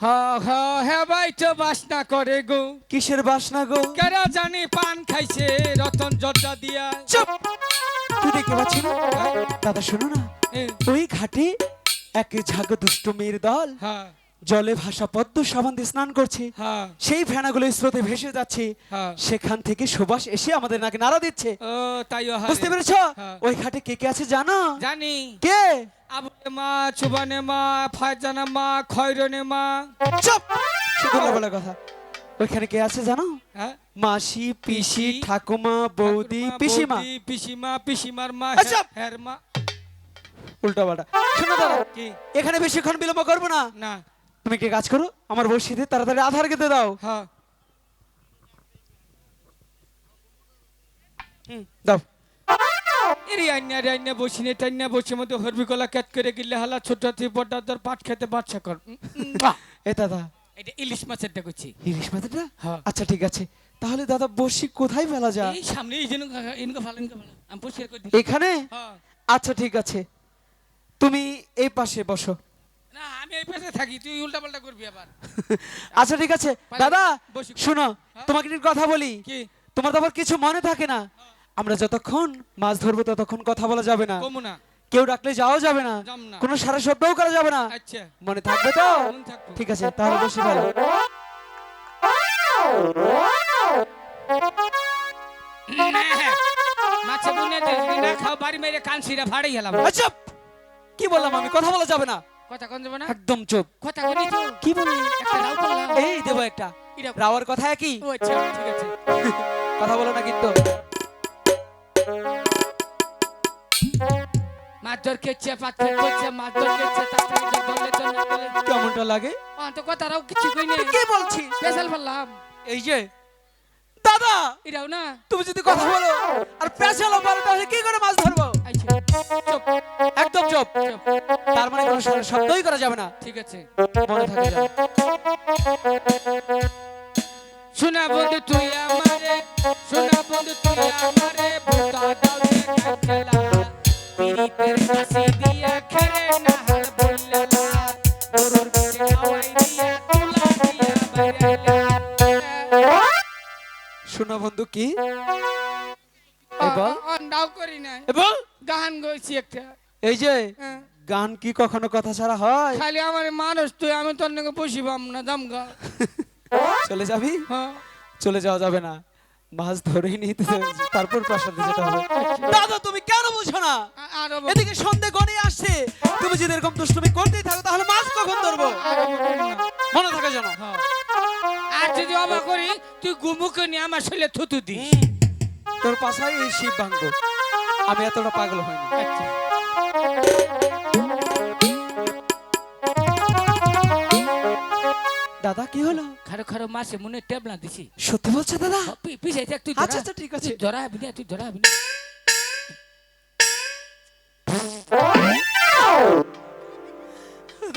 হা হা হ্যাঁ ভাই তো বাসনা করে গো। কিসের বাসনা গো? কেরা জানি পান খাইছে রতন জর্দা দিয়া। চুপ! তুই দেখতে পাচ্ছি না? দাদা শোনো না, এ, ওই ঘাটে এক ঝাঁক দুষ্ট মেয়ের দল হ্যাঁ জলে ভাসা পদ্ম সাবান দিয়ে স্নান করছে। হ্যাঁ সেই ফেনাগুলো স্রোতে ভেসে যাচ্ছে, হ্যাঁ। সেখান থেকে সুবাস এসে আমাদের নাকে নাড়া দিচ্ছে। ও তাইও হয়। বুঝতে পেরেছ? হ্যাঁ। ওই ঘাটে কে কে আছে জানো? জানি। কে? আবুলে মা, চুবানে মা, ফায়জানা মা, খয়রনে মা। চুপ! শুধু বলা কথা। ওইখানে কে আছে জানো? হ্যাঁ মাসি, পিসি, পিসি, ঠাকুমা, বৌদি, ঠাকুরমা, পিসিমা। বৌদি, পিসিমা, পিসিমার মা, আচ্ছা। হের মা। উল্টা পাল্টা। শোনো দাদা, কি? এখানে বেশিক্ষণ বিলম্ব করবো না। না। তুমি কি কাজ করো, আমার বসিতে তাড়াতাড়ি আধার কেটে দাও। হ্যাঁ দাও। এরি আইনা বসিনে টাইনা বসে মতো হরবি গলা ক্যাট করে গিলে হালা ছোট তুই বড় তোর পাট খেতে বাচ্চা কর। এ দাদা, এটা ইলিশ মাছের টা করছি। ইলিশ মাথাটা? হ্যাঁ। আচ্ছা ঠিক আছে, তাহলে দাদা বসি কোথায় ফেলা যায়? এই সামনে এই যেন ইনকা ভালো আমি পরিষ্কার করে দিই। এখানে? হ্যাঁ। আচ্ছা ঠিক আছে, তুমি এই পাশে বসো। না আমি এই পাশে থাকি, তুই উল্টা পাল্টা করবি আবার। আচ্ছা ঠিক আছে দাদা, বসি। শোনো হ্যাঁ? তোমাকে একটা কথা বলি। কি? তোমার তো আবার কিছু মনে থাকে না। আমরা যতক্ষণ মাছ ধরবো ততক্ষণ কথা বলা যাবে না, কমু না। কেউ ডাকলে যাওয়া যাবে না, যাম না। কোনো সারা শব্দও করা যাবে না। আচ্ছা মনে থাকবে তো? মনে থাকবো। ঠিক আছে তাহলে বসে ফেলো। মাছে বুনে দিই না খাও বাড়ি মেরে কানসিরা ফাড়াই গেলাম। আচ্ছা, কি বললাম আমি? কথা বলা যাবে না। কথা কোন যাবে না? একদম চুপ। কথা কই তো। কি বললি? একটা রাও করলাম। এই দেবো একটা। এরা- রাওয়ার কথা একই, ও আচ্ছা ঠিক আছে। কথা বলো না কিন্তু। মাছ ধর খেচ্ছে পাত খেচ্ছে মাছ ধর খেচ্ছে তাড়াতাড়ি ধরলে তো না ধরলে কেমনটা লাগে? অন্ত কথারাও কিছু কই নেই। কি বলছিস? স্পেশাল বললাম এই যে দাদা, এরাও না। তুমি যদি কথা বলো আর পেছালো বলো তাহলে কি করে মাছ ধরবো? আচ্ছা চুপ একদম চুপ। চুপ। তার মানে কোনো শব্দই করা যাবে না, ঠিক আছে। মনে থাকে যেন। শোনা বন্ধু তুই আমারে, শোনা বন্ধু তুই আমারে ভুতা দাও দেখাইলা পিরিতের কাছে দিয়া খেলে না হার বললা গরুর পিঠে খাওয়াই দিয়া তুলা দিয়া বাইরাইলা। শোনো বন্ধু কি এবার? অন্ডাও করি নাই, এবং গান গাইছি একটা। এই যে হ্যাঁ। গান কি কখনো কথা ছাড়া হয়? খালি আমার মানুষ তুই, আমি তোর নাকি বসিবাম না জামগা। চলে যাবি? হ্যাঁ চলে যাওয়া যাবে না, মাছ ধরেই নিতে তারপর প্রাসাদে যেতে হবে। দাদা তুমি কেন বুঝো না? আরো এদিকে সন্ধে গড়িয়ে আসছে, তুমি যদি এরকম দুষ্টুমি করতেই থাকো তাহলে মাছ কখন ধরবো? মনে থাকে যেন। আর যদি অবাক করি তুই গুমুকে নিয়ে আমার শরীরে থুতু দিস। তোর পাশায় এই শিব ভাঙ্গ, আমি এতটা পাগল হইনি। আচ্ছা দাদা কি হলো? খারো খারো মাসে মনে টেবলা দিছি। সত্যি বলছো দাদা? পিছাই থাক তুই। আচ্ছা আচ্ছা ঠিক আছে। ধরা হবি না, তুই ধরা হবি না।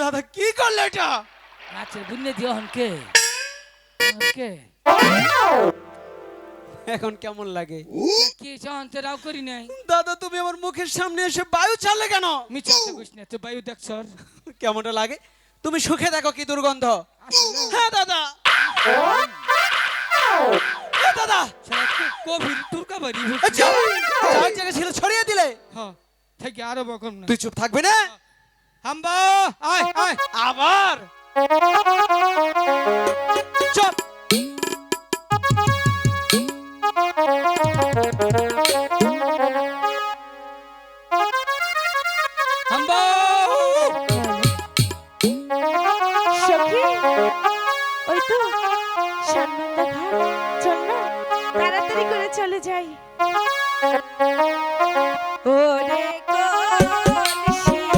দাদা কি করলে এটা? মাছের বুনে দিও হনকে হনকে এখন কেমন লাগে? কি অন্তে রাও করি নাই। দাদা তুমি আমার মুখের সামনে এসে বায়ু ছাড়লে কেন? মিছাতে কইস না, তুই বায়ু দেখছ। কেমনটা লাগে? তুমি সুখে দেখো কি দুর্গন্ধ। আসলে হ্যাঁ দাদা, হ্যাঁ দাদা। শালা কোভিড তুরকা বাড়ি আচ্ছা, যার জায়গা ছিল ছড়িয়ে দিলে। হ্যাঁ থেকে আরো বকম না। তুই চুপ থাকবি না? হাম্বা আয় আয় আবার চুপ। হাম্বা সখী, ওই তো সানন্দা ঘাট, চল না তাড়াতাড়ি করে চলে যাই। ওরে সখী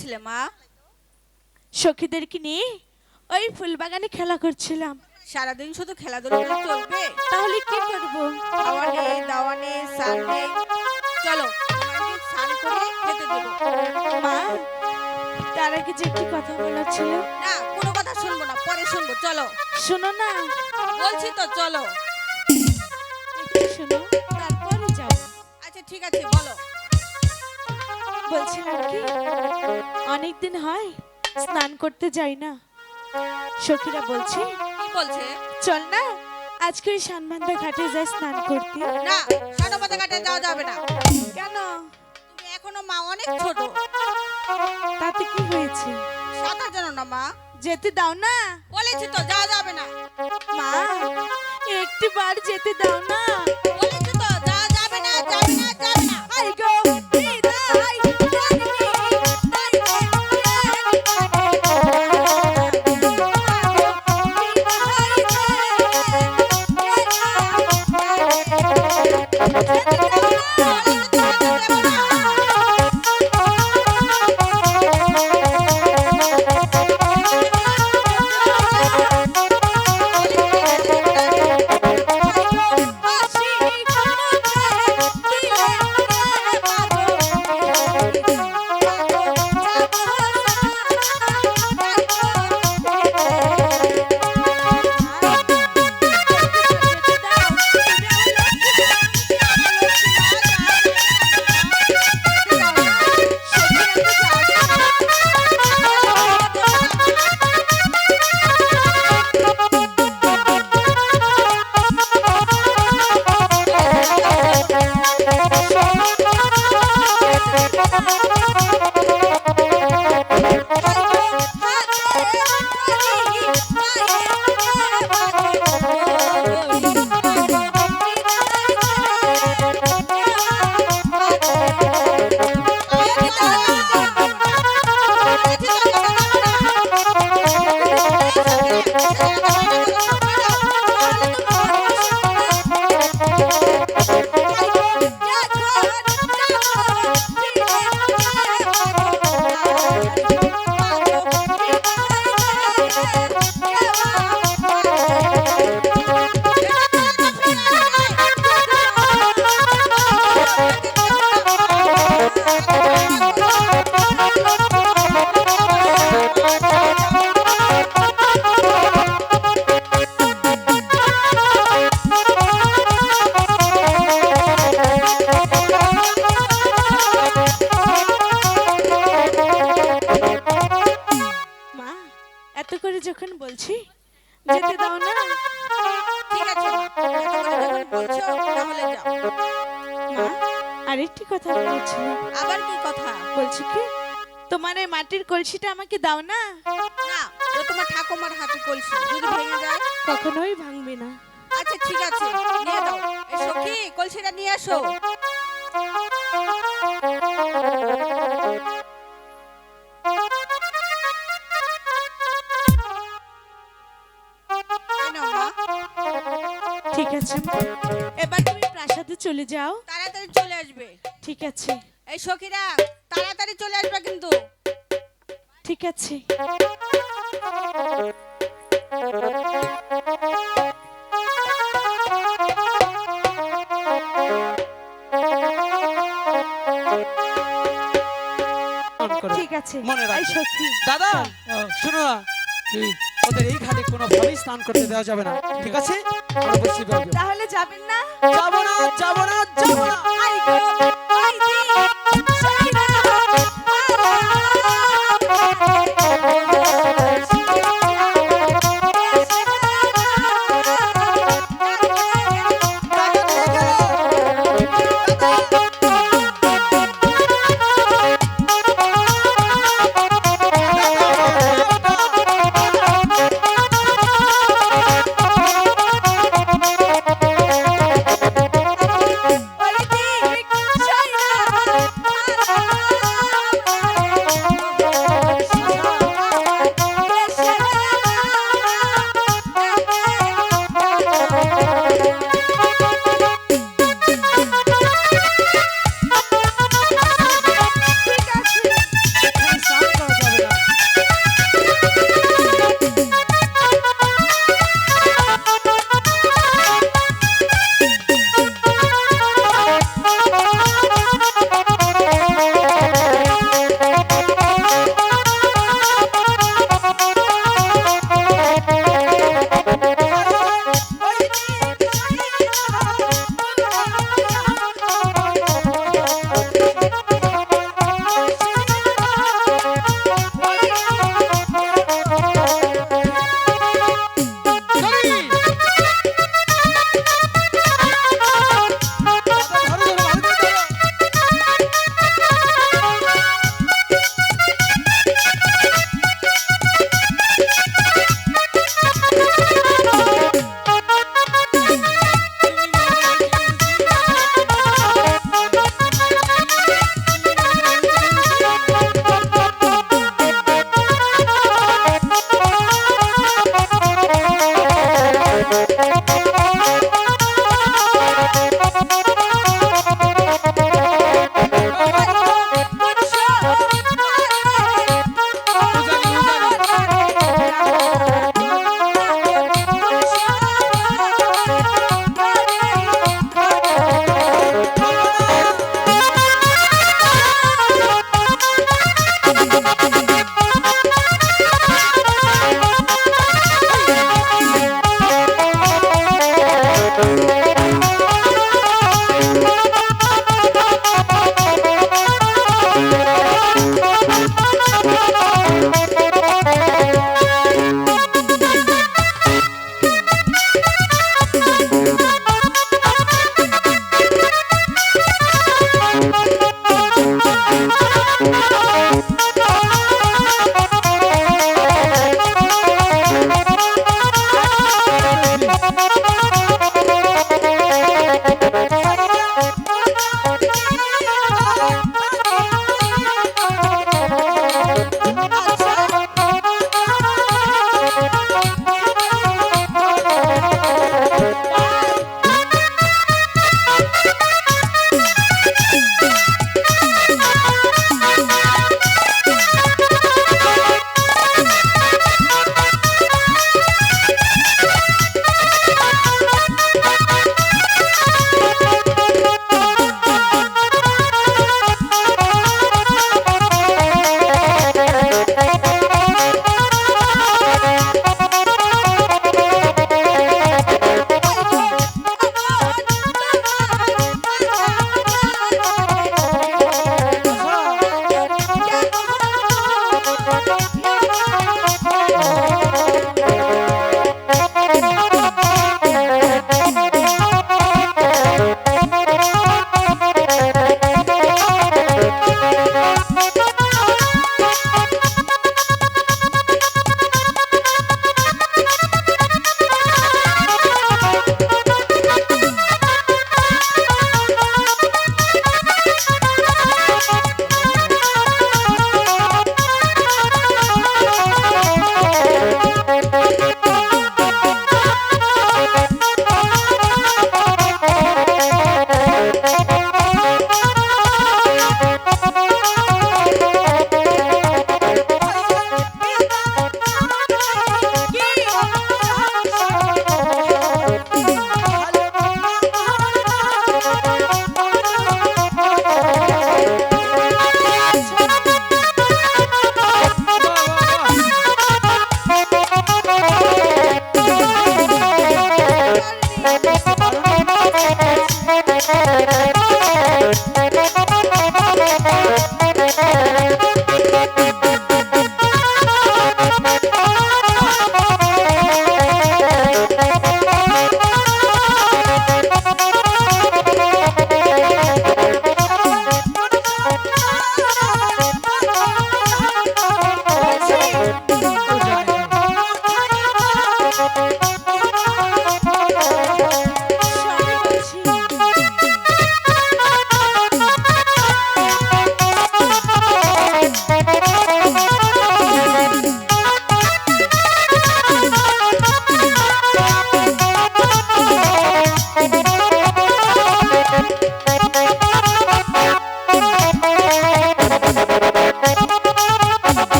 গেছিলে মা? সখীদেরকে নিয়ে ওই ফুল বাগানে খেলা করছিলাম। সারাদিন শুধু খেলাধুলা করে চলবে? তাহলে কি করব? খাওয়া নেই, দাওয়া নেই, স্নান নেই। চলো তোমাকে স্নান করে খেতে দেবো। মা, তার আগে যে একটি কথা বলার ছিল। না, কোনো কথা শুনবো না, পরে শুনবো। চলো শোনো না, বলছি তো, চলো। একটু শোনো, তারপরে যাও। আচ্ছা ঠিক আছে, বলো। বলছিলাম কি, অনেকদিন হয় স্নান করতে যাই না। সখীরা বলছে কি বলছে? চল না আজকে ওই সানবান্ধা ঘাটে যাই স্নান করতে। না, সানবান্ধা ঘাটে যাওয়া যাবে না। কেন? তুমি এখনো মা অনেক ছোট। তাতে কি হয়েছে? সাঁতার জানো না মা? যেতে দাও না। বলেছি তো, যাওয়া যাবে না। মা, একটি বার যেতে দাও না। বলেছি তো, যাওয়া যাবে না, যাবে না, যাবে না। আই গো বিদায় যখন বলছি যেতে দাও না। ঠিক আছে মা, এত করে যখন বলছো তাহলে যাও। মা, আরেকটি কথা বলছিল। আবার কি কথা? বলছি কি, তোমার এই মাটির কলসিটা আমাকে দাও না। না, ও তোমার ঠাকুমার হাতে কলসি, যদি ভেঙে যায়? কখনোই ভাঙবে না। আচ্ছা ঠিক আছে, নিয়ে দাও। এই সখী, কলসিটা নিয়ে আসো। এই নাও মা। ঠিক আছে মা, এবার তুমি প্রাসাদে চলে যাও। তাড়াতাড়ি চলে আসবে। ঠিক আছে। এই সখীরা, তাড়াতাড়ি চলে আসবে কিন্তু। ঠিক আছে। ঠিক আছে। মনে রাখো। এই সত্যি দাদা শোনো না, কি? ওদের এই ঘাটে কোনোভাবেই স্নান করতে দেওয়া যাবে না, ঠিক আছে? আমরা বুঝতে পারবো। তাহলে যাবেন না? যাবো না, যাবো না, যাবো না। আই গো, আই দি, সাইরা। ওই দি,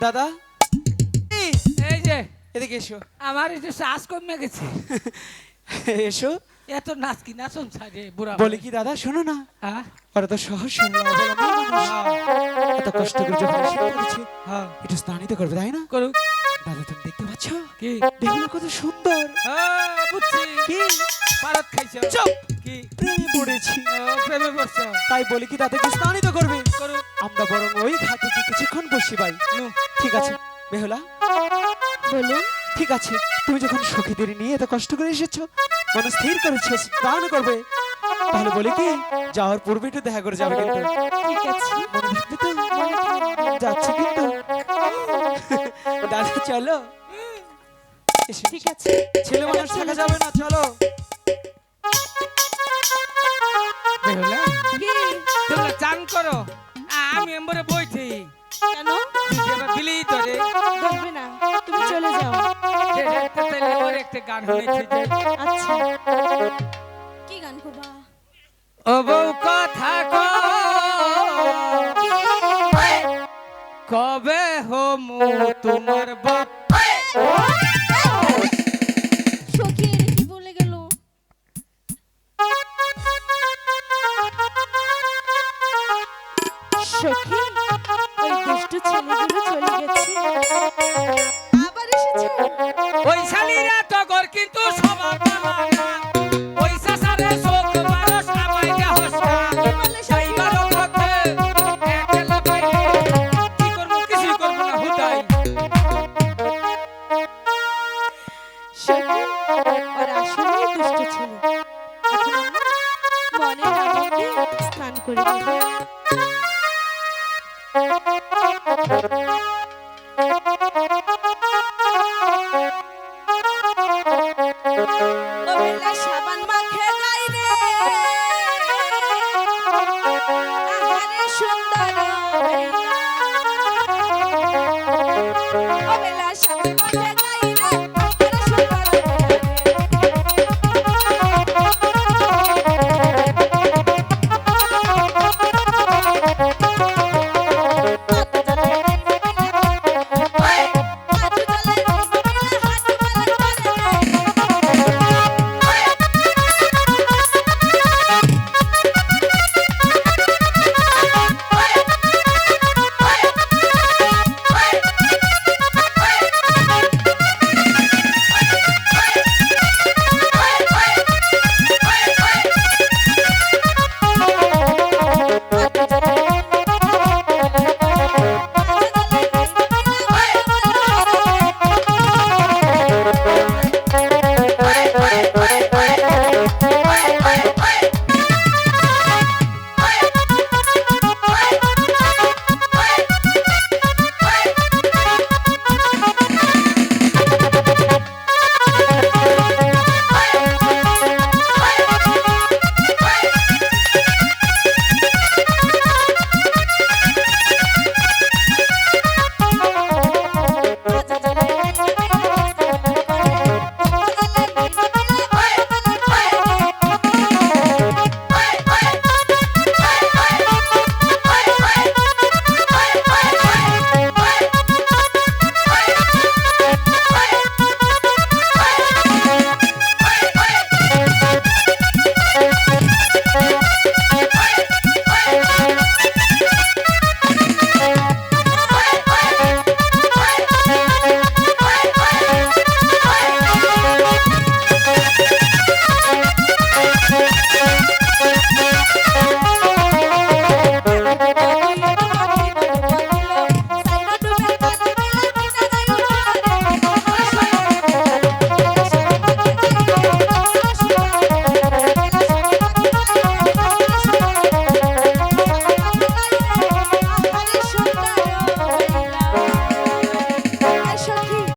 দাদা এই, এই যে এদিকে এসো। আমার একটু শ্বাস কমে গেছে। এসো। এত নাচ কি নাচন ছাড়ে বুড়া বলি কি দাদা, শোনো না, হ্যাঁ ওরা তো সহজ সরল অবলা মেয়ে মানুষ। এত কষ্ট করে যখন এসে পড়েছে, হ্যাঁ একটু স্নানিত করবে, তাই না? করুক দাদা তুমি দেখতে পাচ্ছ, কি দেখো না কত সুন্দর। হ্যাঁ বুঝছি কি পারত খাইছো চুপ, কি প্রেমে পড়েছি। প্রেমে পড়ছো তাই বলি কি দাদাকে স্নানিত করবে, করুক আমরা বরং ওই ঘাটে গিয়ে কিছুক্ষণ বসি ভাই। নু ঠিক আছে বেহুলা, বলুন। ঠিক আছে, তুমি যখন সখীদের নিয়ে এত কষ্ট করে এসেছো, মনে স্থির করেছো স্নান করবে, তাহলে বলি কি যাওয়ার পূর্বে একটু দেখা করে যাবে কিন্তু। ঠিক আছে। মনে থাকবে তো? যাচ্ছে কিন্তু। দাদা চলো। এসো। ঠিক আছে। ছেলে মানুষ থাকা যাবে না, চলো। বেহুলা কি? তোমরা চান করো আমি এমবরে বইছি কেন? এবার বিলি ধরে বলবে না, তুমি চলে যাও। তাহলে ওর একটা গান শুনেছি যে আচ্ছা। কি গান করবা? ও বউ কথা কবে হমু তোমার বাপ সখী এটা কি বলে গেল? সখী, ওই দুষ্টু ছেলেগুলো চলে গেছে। আবার এসেছে? ওই শালিরা টগর কিন্তু সবার ভালো না ওই সাসারে শোক মানুষ আমায় দেহস না সেইবার পথে একলা পাইলে কি করবো কিছুই করবো না হুদাই সখী, ওরা আসলেই দুষ্ট ছেলে। এখন আমরা মনের আনন্দে স্নান করে নেব। ও বেলা সাবান মাখে গাই রে, আহারে সুন্দর